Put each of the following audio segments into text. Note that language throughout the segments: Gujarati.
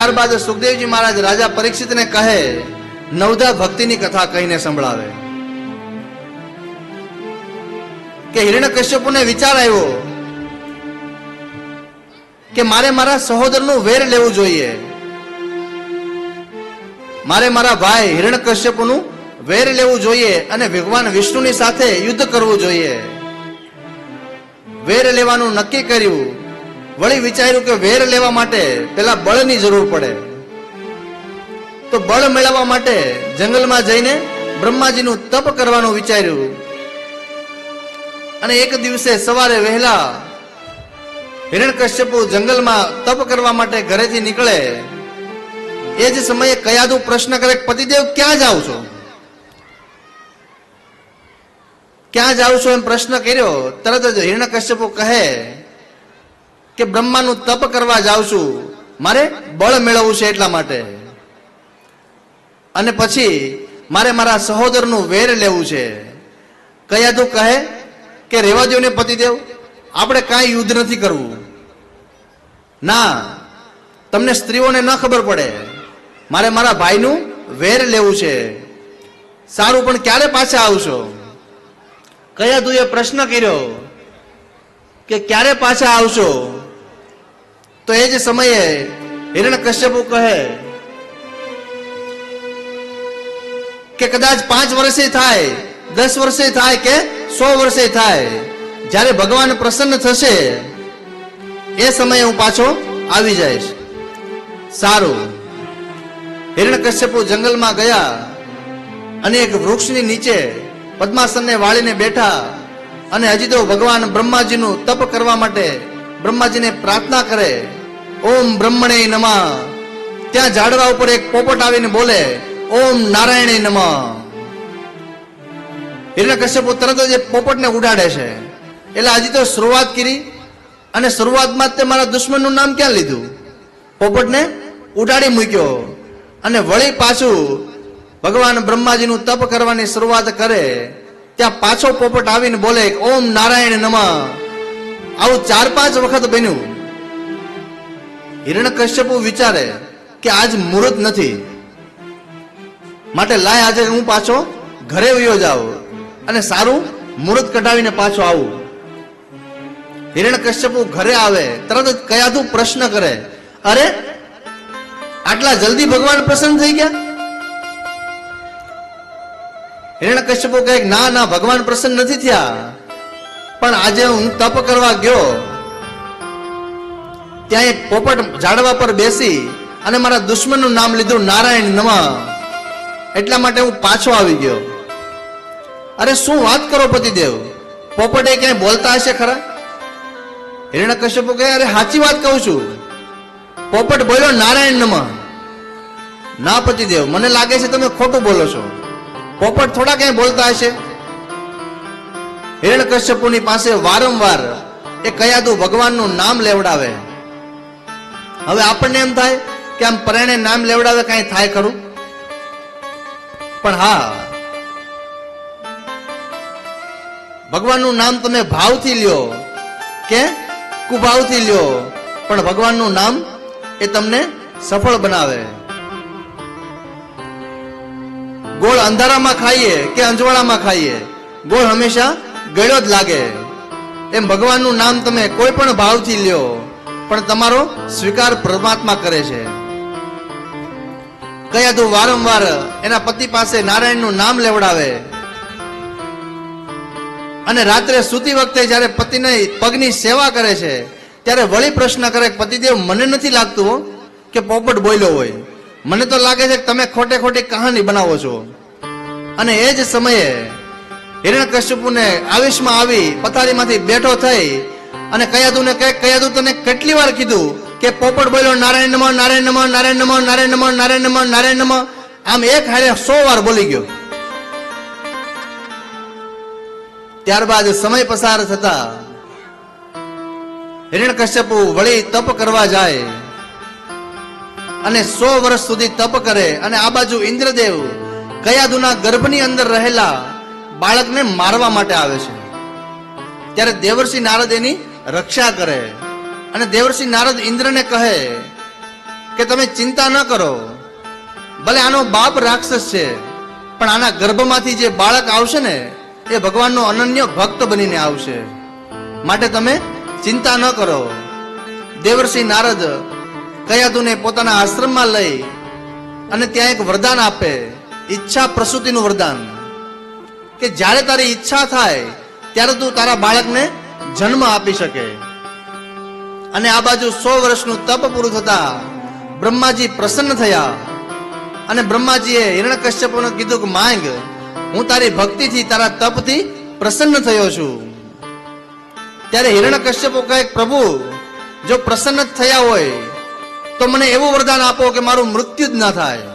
ત્યારબાદ સુખદેવજી મહારાજ રાજા પરીક્ષિતને કહે, નવધા ભક્તિની કથા કહીને સંભળાવે કે હિરણ્યકશ્યપુને વિચાર આવ્યો કે મારે મારા સહોદરનું વેર લેવું જોઈએ, મારે મારા ભાઈ હિરણ્યકશ્યપુનું વેર લેવું જોઈએ અને ભગવાન વિષ્ણુની સાથે યુદ્ધ કરવું જોઈએ. વેર લેવાનું નક્કી કર્યું. વળી વિચાર્યું કે વેર લેવા માટે પેલા બળની જરૂર પડે, તો બળ મેળવવા માટે જંગલમાં જઈને બ્રહ્માજીનું તપ કરવાનું વિચાર્યું. અને એક દિવસે સવારે વહેલા હિરણ્યકશ્યપુ જંગલમાં તપ કરવા માટે ઘરેથી નીકળે. એ જ સમયે કયાદુ પ્રશ્ન કરે, પતિદેવ ક્યાં જાઓ છો, ક્યાં જાઓ છો એમ પ્રશ્ન કર્યો. તરત જ હિરણ્યકશ્યપુ કહે કે બ્રહ્માનું તપ કરવા જાઉં છું, મારે બળ મેળવવું છે એટલા માટે, અને પછી મારે મારા સહોદરનું વેર લેવું છે. કયાદુ કહે કે રેવા દો ને પતિદેવ, આપણે કાંઈ યુદ્ધ નથી કરવું. ના, તમને સ્ત્રીઓને ન ખબર પડે, મારે મારા ભાઈનું વેર લેવું છે. સારું, પણ ક્યારે પાછા આવશો? કયાદુએ પ્રશ્ન કર્યો કે ક્યારે પાછા આવશો? તો એ જ સમયે હિરણ્યકશ્યપુ કહે કે કદાચ 5 વર્ષે થાય, 10 વર્ષે થાય કે 100 વર્ષે થાય, જ્યારે ભગવાન પ્રસન્ન થશે એ સમયે હું પાછો આવી જઈશ. સારું. હિરણ્યકશ્યપુ જંગલમાં ગયા અને એક વૃક્ષની નીચે પદ્માસનને વાળીને બેઠા અને હજી તો ભગવાન બ્રહ્માજીનું તપ કરવા માટે બ્રહ્માજીને પ્રાર્થના કરે, ઓમ બ્રહ્મણે નમઃ. ત્યાં ઝાડવા ઉપર એક પોપટ આવીને બોલે, ઓમ નારાયણે નમઃ. હિરણ્યકશ્યપુ તરત જ પોપટને ઉડાડે છે. એટલે હજી તો શરૂઆત કરી અને શરૂઆતમાં જ તે મારા દુશ્મનનું નામ ક્યાં લીધું, પોપટને ઉડાડી મૂક્યો. અને વળી પાછું ભગવાન બ્રહ્માજીનું તપ કરવાની શરૂઆત કરે. ત્યાં પાછો પોપટ આવીને બોલે, ઓમ નારાયણ નમઃ. આવું 4-5 વખત બન્યું. હિરણ્યકશ્યપુ વિચારે કે આજ મુહૂર્ત નથી, માટે લાય આજે હું પાછો ઘરે વયો જાઉં અને સારું મુહૂર્ત કઢાવીને પાછો આવું. હિરણ્યકશ્યપુ ઘરે આવે. તરત જ કયાદુ પ્રશ્ન કરે, અરે આટલા જલ્દી ભગવાન પ્રસન્ન થઈ ગયા? હિરણ્યકશ્યપુ કહે, ના ના, ભગવાન પ્રસન્ન નથી થયા, પણ આજે હું તપ કરવા ગયો, ત્યાં એક પોપટ ઝાડવા પર બેસી અને મારા દુશ્મનનું નામ લીધું, નારાયણ નમઃ, એટલા માટે હું પાછો આવી ગયો. અરે શું વાત કરો પતિદેવ, પોપટે ક્યાંય બોલતા હશે ખરા? હિરણ્યકશ્યપુ કહે, અરે સાચી વાત કહું છું, પોપટ બોલ્યો નારાયણ નમઃ. ના પતિદેવ, મને લાગે છે તમે ખોટું બોલો છો, પોપટ થોડા ક્યાંય બોલતા હશે. હિરણ્યકશ્યપુની પાસે વારંવાર એ કયાદુ ભગવાનનું નામ લેવડાવે. હવે આપણને એમ થાય કે આમ પરાણે નામ લેવડાવે કાંઈ થાય ખરું? પણ હા, ભગવાનનું નામ તમે ભાવથી લ્યો કે કુભાવથી લ્યો, પણ ભગવાનનું નામ એ તમને સફળ બનાવે. ગોળ અંધારામાં ખાઈએ કે અંજવાળામાં ખાઈએ, ગોળ હંમેશા ગળ્યો જ લાગે. એમ ભગવાનનું નામ તમે કોઈ પણ ભાવથી લ્યો, પણ તમારો સ્વીકાર પરમાત્મા કરે છે. કયાદુ વારંવાર એના પતિ પાસે નારાયણનું નામ લેવડાવે અને રાત્રે સૂતી વખતે જ્યારે પતિની પગની સેવા કરે છે ત્યારે વળી પ્રશ્ન કરે, પતિદેવ મને નથી લાગતું કે પોપટ બોલ્યો હોય, મને તો લાગે છે કે તમે ખોટે ખોટી કહાની બનાવો છો. અને એ જ સમયે હિરણ્યકશ્યપુને આવેશમાં આવી પથારીમાંથી બેઠો થઈ અને કયાદુને કહે, કયાદુ તને કેટલી વાર કીધું કે પોપટ બોલ્યો નારાયણ નમઃ, નારાયણ નમઃ, નારાયણ નમઃ, નારાયણ નમઃ, નારાયણ નમઃ, નારાયણ નમઃ. આમ એક હારે 100 વાર બોલી ગયો. ત્યારબાદ સમય પસાર થતા હિરણ્યકશ્યપુ વળી તપ કરવા જાય અને 100 વર્ષ સુધી તપ કરે. અને આ બાજુ ઇન્દ્રદેવ કયાદુના ગર્ભની અંદર રહેલા બાળકને મારવા માટે આવે છે. ત્યારે દેવર્ષિ નારદ એની રક્ષા કરે અને દેવર્ષિ નારદ ઇન્દ્રને કહે કે તમે ચિંતા ન કરો, ભલે આનો બાપ રાક્ષસ છે, પણ આના ગર્ભમાંથી જે બાળક આવશે ને એ ભગવાનનો અનન્ય ભક્ત બનીને આવશે, માટે તમે ચિંતા ન કરો. દેવર્ષિ નારદ કયાદુને પોતાના આશ્રમમાં લઈ અને ત્યાં એક વરદાન આપે, ઈચ્છા પ્રસૂતિનું વરદાન, કે જ્યારે તારી ઈચ્છા થાય ત્યારે તું તારા બાળકને જન્મ આપી શકે. અને આ બાજુ 100 વર્ષનું તપ પૂરું થતા બ્રહ્માજી પ્રસન્ન થયા અને બ્રહ્માજીએ હિરણ્યકશ્યપને કીધું કે માંગ, હું તારી ભક્તિથી તારા તપથી પ્રસન્ન થયો છું. ત્યારે હિરણ્યકશ્યપ કહે, પ્રભુ જો પ્રસન્ન જ થયા હોય તો મને એવું વરદાન આપો કે મારું મૃત્યુ જ ના થાય.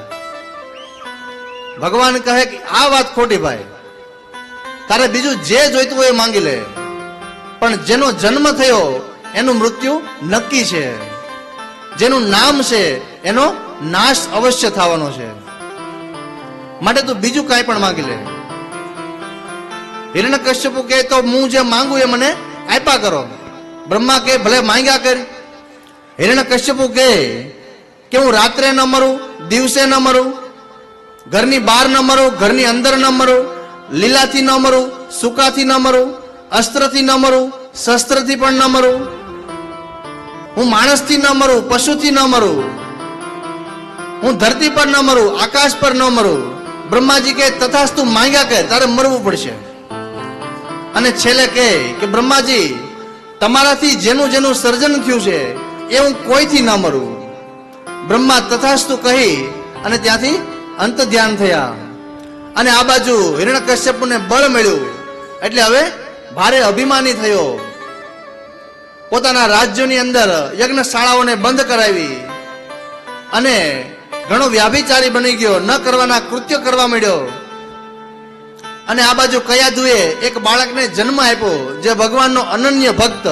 ભગવાન કહે કે આ વાત ખોટી ભાઈ, તારે બીજું જે જોઈતું હોય એ માંગી લે, પણ જેનો જન્મ થયો એનું મૃત્યુ નક્કી છે, જેનું નામ છે એનો નાશ અવશ્ય થવાનો છે, માટે તું બીજું કાંઈ પણ માંગી લે. હિરણ્યકશ્યપુ કહે તો હું જે માંગુ એ મને આપ્યા કરો. બ્રહ્મા કહે ભલે માંગ્યા કર. હિરણ્યકશ્યપુ કહે કે હું રાત્રે ન મરું, દિવસે ન મરું, ઘરની બહાર ન મરું, ઘરની અંદર ન મરું, લીલાથી ન મરું, સૂકાથી ન મરું, અસ્ત્રથી ન મરું, શસ્ત્રથી પણ ન મરું, હું માણસથી ન મરું, પશુથી ન મરું, હું ધરતી પર ન મરું, આકાશ પર ન મરું. બ્રહ્માજી કહે તથાસ્તુ માંગ્યા કર, તારે મરવું પડશે. અને છેલ્લે કહે કે બ્રહ્માજી તમારાથી જેનું જેનું સર્જન થયું છે એ હું કોઈથી ન મરું. બ્રહ્મા તથાસ્તુ કહી અને ત્યાંથી અંત ધ્યાન થયા. અને આ બાજુ હિરણ્યકશ્યપને બળ મળ્યું એટલે હવે ભારે અભિમાની થયો. પોતાના રાજ્યોની અંદર યજ્ઞશાળાઓને બંધ કરાવી અને ઘણો વ્યાભિચારી બની ગયો, ન કરવાના કૃત્ય કરવા માંડ્યો. અને આ બાજુ કયાદુએ એક બાળકને જન્મ આપ્યો જે ભગવાનનો અનન્ય ભક્ત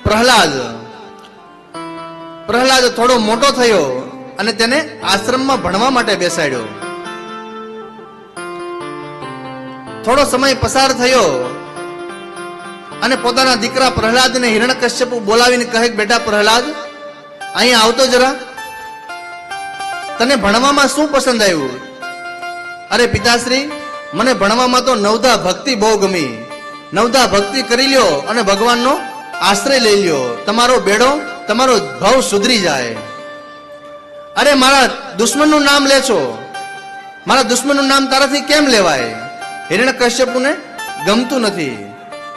પ્રહલાદ. પ્રહલાદ થોડો મોટો થયો અને તેને આશ્રમમાં ભણવા માટે બેસાડ્યો. થોડો સમય પસાર થયો અને પોતાના દીકરા પ્રહલાદને હિરણ્યકશ્યપુ બોલાવીને કહે, બેટા પ્રહલાદ અહીંયા આવતો જરા, તને ભણવામાં શું પસંદ આવ્યું? અરે પિતાશ્રી, મને ભણવામાં તો નવધા ભક્તિ બહુ ગમી. નવધા ભક્તિ કરી લ્યો અને ભગવાનનો આશ્રય લઈ લ્યો, તમારો બેડો, તમારો ભાવ સુધરી જાય. અરે મારા દુશ્મનનું નામ લે છો, મારા દુશ્મનનું નામ તારાથી કેમ લેવાય? હિરણ્યકશ્યપુને ગમતું નથી,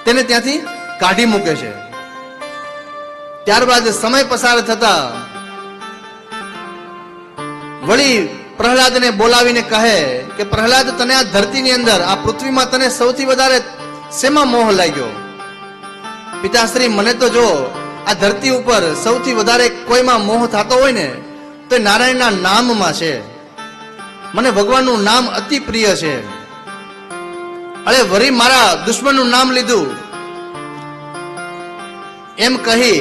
તેને ત્યાંથી કાઢી મૂકે છે. ત્યારબાદ સમય પસાર થતા વળી પ્રહલાદને બોલાવીને કહે કે પ્રહલાદ, તને આ ધરતીની અંદર, આ પૃથ્વીમાં તને સૌથી વધારે શેમાં મોહ લાગ્યો? પિતાશ્રી, મને તો જો આ ધરતી ઉપર સૌથી વધારે કોઈમાં મોહ થતો હોય ને તો નારાયણના નામમાં છે. મને ભગવાનનું નામ અતિ પ્રિય છે. અરે વળી મારા દુશ્મનનું નામ લીધું એમ કહી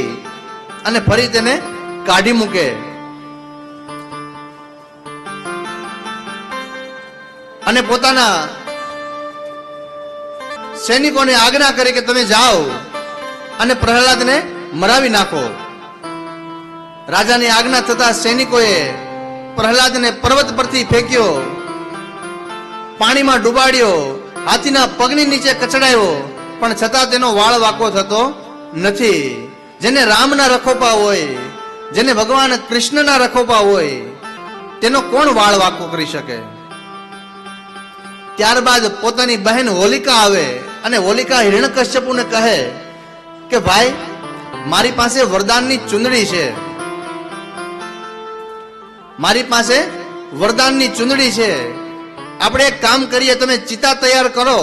અને ફરી તેને કાઢી મૂકે. અને પોતાના સૈનિકોને આજ્ઞા કરી કે તમે જાઓ અને પ્રહલાદને મરાવી નાખો. રાજાની આજ્ઞા થતા સૈનિકોએ પ્રહલાદને પર્વત પરથી ફેંક્યો, પાણીમાં ડુબાડ્યો, હાથીના પગની નીચે કચડાયો, પણ છતાં તેનો વાળ વાંકો થતો નથી. જેને રામના રખોપા હોય, જેને ભગવાન કૃષ્ણના રખોપા હોય, તેનો કોણ વાળ વાંકો કરી શકે? ત્યારબાદ પોતાની બહેન હોલિકા આવે અને હોલિકા હિરણ્યકશ્યપુને કહે કે ભાઈ, મારી પાસે વરદાનની ચુંદડી છે, મારી પાસે વરદાનની ચુંદડી છે. આપણે એક કામ કરીએ, તમે ચિતા તૈયાર કરો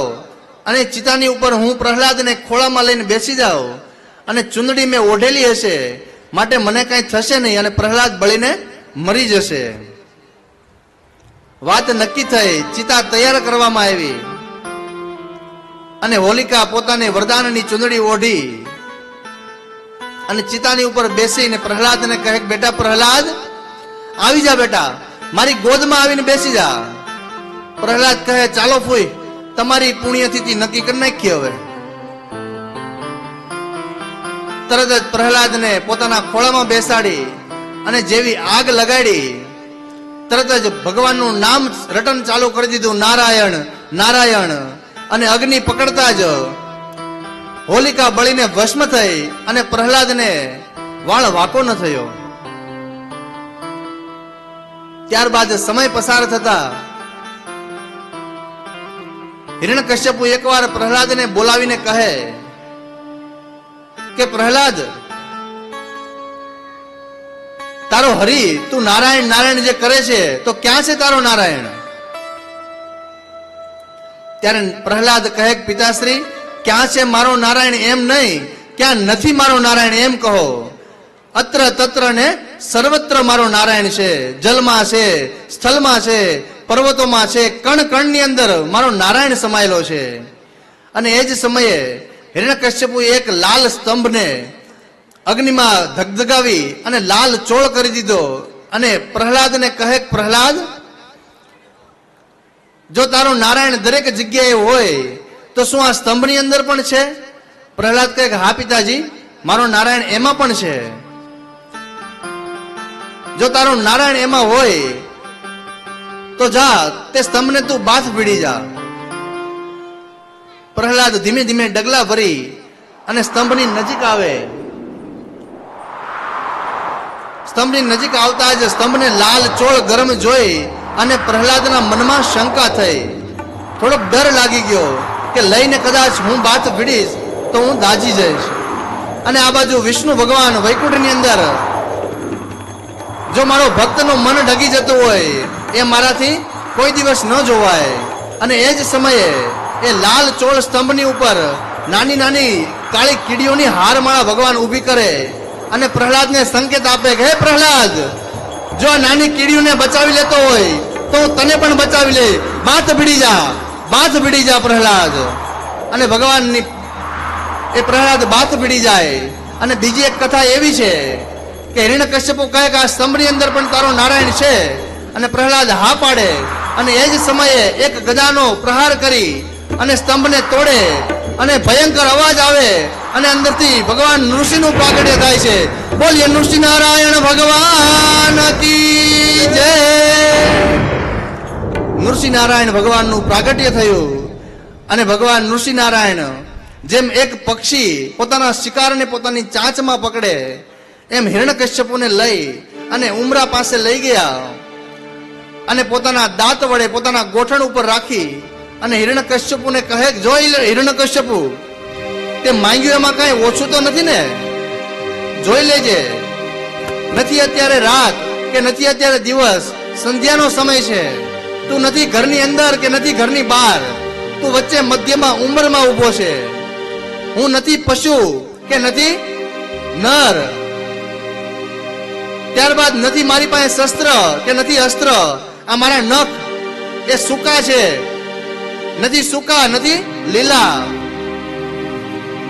અને ચિતાની ઉપર હું પ્રહલાદને ખોળામાં લઈને બેસી જાઉં અને ચુંદડી મેં ઓઢેલી હશે માટે મને કઈ થશે નહીં અને પ્રહલાદ બળીને મરી જશે. વાત નક્કી થઈ, ચિતા તૈયાર કરવામાં આવી અને હોલિકા પોતાની વરદાનની ચુંદડી ઓઢી અને ચિતાની ઉપર બેસીને પ્રહલાદને કહે, બેટા પ્રહલાદ આવી જા, બેટા મારી ગોદમાં આવીને બેસી જા. પ્રહલાદ કહે, ચાલો ફૂઈ, તમારી પુણ્યતિથિ નક્કી કરી નાખી. હવે તરત જ પ્રહલાદને પોતાના ખોળામાં બેસાડી અને જેવી આગ લગાડી તરત જ ભગવાનનું નામ રટન ચાલુ કરી દીધું, નારાયણ નારાયણ. અને અગ્નિ પકડતા જ હોલિકા બળીને ભસ્મ થઈ અને પ્રહલાદને વાળ વાકો ન થયો. ત્યારબાદ સમય પસાર થતા હિરણ્યકશ્યપુ એકવાર પ્રહલાદને બોલાવીને કહે કે પ્રહલાદ, તારો હરિ તું નારાયણ નારાયણ જે કરે છે તો ક્યાં છે તારો નારાયણ? ત્યારે પ્રહલાદ કહે, પિતાશ્રી, ક્યાં છે મારો નારાયણ એમ નહીં, ક્યાં નથી મારો નારાયણ એમ કહો. અત્ર તત્ર ને સર્વત્ર મારો નારાયણ છે. જલમાં છે, સ્થળમાં છે, પર્વતોમાં છે, કણ કણની અંદર મારો નારાયણ સમાયેલો છે. અને એ જ સમયે હિરણ્યકશ્યપુ એક લાલ સ્તંભને અગ્નિમાં ધગધગાવી અને લાલ ચોળ કરી દીધો. અને પ્રહલાદને કહે, પ્રહલાદ, જો તારો નારાયણ દરેક જગ્યાએ હોય તો શું આ સ્તંભની અંદર પણ છે? પ્રહલાદ કહે, હા પિતાજી, મારો નારાયણ એમાં પણ છે. જો તારો નારાયણ એમાં હોય તો જા, તે સ્તંભને તું બાથ ભીડી જા. પ્રહલાદ ધીમે ધીમે ડગલા ભરી અને સ્તંભની નજીક આવે. સ્તંભની નજીક આવતા જ સ્તંભને લાલ ચોળ ગરમ જોઈ અને પ્રહલાદના મનમાં શંકા થઈ. થોડોક ડર લાગી ગયો કે લઈને કદાચ હું બાથ ભીડીશ તો હું દાજી જઈશ. અને આ બાજુ વિષ્ણુ ભગવાન વૈકુંઠની અંદર, જો મારો ભક્તનું મન ડગી જતું હોય એ મારાથી કોઈ દિવસ ન જોવાય. અને એ જ સમયે એ લાલ ચોળ સ્તંભની ઉપર નાની નાની કાળી કીડીઓની હારમાળા ભગવાન ઊભી કરે અને પ્રહલાદને સંકેત આપે કે હે પ્રહલાદ, જો આ નાની કીડીઓને બચાવી લેતો હોય તો હું તને પણ બચાવી લે. બાથ ભીડી જા, બાથ ભીડી જા પ્રહલાદ. અને ભગવાનની એ પ્રહલાદ બાથ ભીડી જાય. અને બીજી એક કથા એવી છે કે હિરણ્યકશ્યપુ કહે કે આ સ્તંભની અંદર પણ તારો નારાયણ છે. અને પ્રહલાદ હા પાડે. અને એ જ સમયે એક ગદાનો પ્રહાર કરી અને સ્તંભને તોડે અને ભયંકર અવાજ આવે અને અંદરથી ભગવાન નૃસિંહનું પ્રાગટ્ય થાય છે. બોલીએ નૃસિંહ નારાયણ ભગવાન કી જય. નૃસિંહ નારાયણ ભગવાનનું પ્રાગટ્ય થયું. અને ભગવાન નૃસિંહ નારાયણ જેમ એક પક્ષી પોતાના શિકારને પોતાની ચાંચમાં પકડે એમ હિરણ્યકશ્યપુને લઈ અને ઉમરા પાસે લઈ ગયા અને પોતાના દાંત વડે પોતાના ગોઠણ ઉપર રાખી અને હિરણ્યકશ્યપુને કહે, જો હિરણ્યકશ્યપુ, તે માંગ્યું એમાં કઈ ઓછું તો નથી ને? જોઈ લેજે, નથી અત્યારે રાત કે નથી અત્યારે દિવસ, સંધ્યાનો સમય છે. તું નથી ઘરની અંદર કે નથી ઘરની બહાર, તું વચ્ચે મધ્યમાં ઉંમરમાં ઊભો છે. હું નથી પશુ કે નથી નર, ત્યારબાદ નથી મારી પાસે શસ્ત્ર કે નથી અસ્ત્ર. આ મારા નખ એ સૂકા છે, નથી સૂકા નથી લીલા.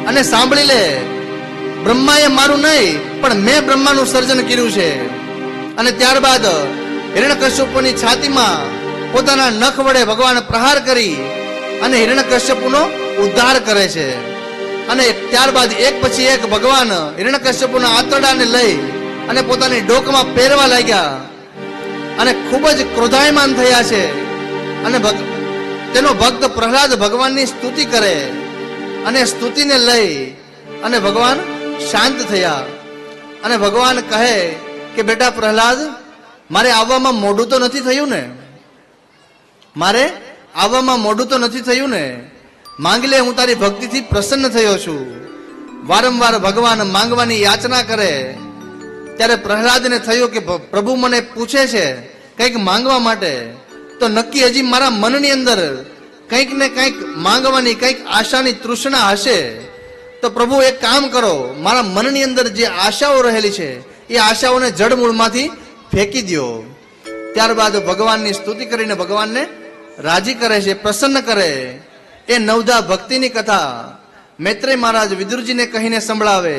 અને સાંભળી લે, બ્રહ્માએ મારું નહીં પણ મેં બ્રહ્માનું સર્જન કર્યું છે. અને ત્યારબાદ હિરણ્યકશ્યપુની છાતીમાં પોતાના નખ વડે ભગવાન પ્રહાર કરી અને હિરણ્યકશ્યપુનો ઉદ્ધાર કરે છે. અને ત્યારબાદ એક પછી એક ભગવાન હિરણ્યકશ્યપુના આંતરડાને લઈ અને પોતાની ડોકમાં પહેરવા લાગ્યા અને ખૂબ જ ક્રોધાયમાન થયા છે. અને તેનો ભક્ત પ્રહલાદ ભગવાનની સ્તુતિ કરે અને સ્તુતિને લઈ અને ભગવાન શાંત થયા. અને ભગવાન કહે કે બેટા પ્રહલાદ, મારે આવવામાં મોડું તો નથી થયું ને? મારે આવવામાં મોડું તો નથી થયું ને? માંગ લે, હું તારી ભક્તિથી પ્રસન્ન થયો છું. વારંવાર ભગવાન માંગવાની યાચના કરે. ત્યારે પ્રહલાદને થયું કે પ્રભુ મને પૂછે છે કંઈક માંગવા માટે, તો નક્કી હજી મારા મનની અંદર કંઈક ને કંઈક માંગવાની કંઈક આશાની તૃષ્ણા હશે. તો પ્રભુ એક કામ કરો, મારા મનની અંદર જે આશાઓ રહેલી છે એ આશાઓને જડમૂળમાંથી ફેંકી દો. ત્યારબાદ ભગવાનની સ્તુતિ કરીને ભગવાનને રાજી કરે છે, પ્રસન્ન કરે. એ નવધા ભક્તિની કથા મૈત્રેય મહારાજ વિદુરજીને કહીને સંભળાવે.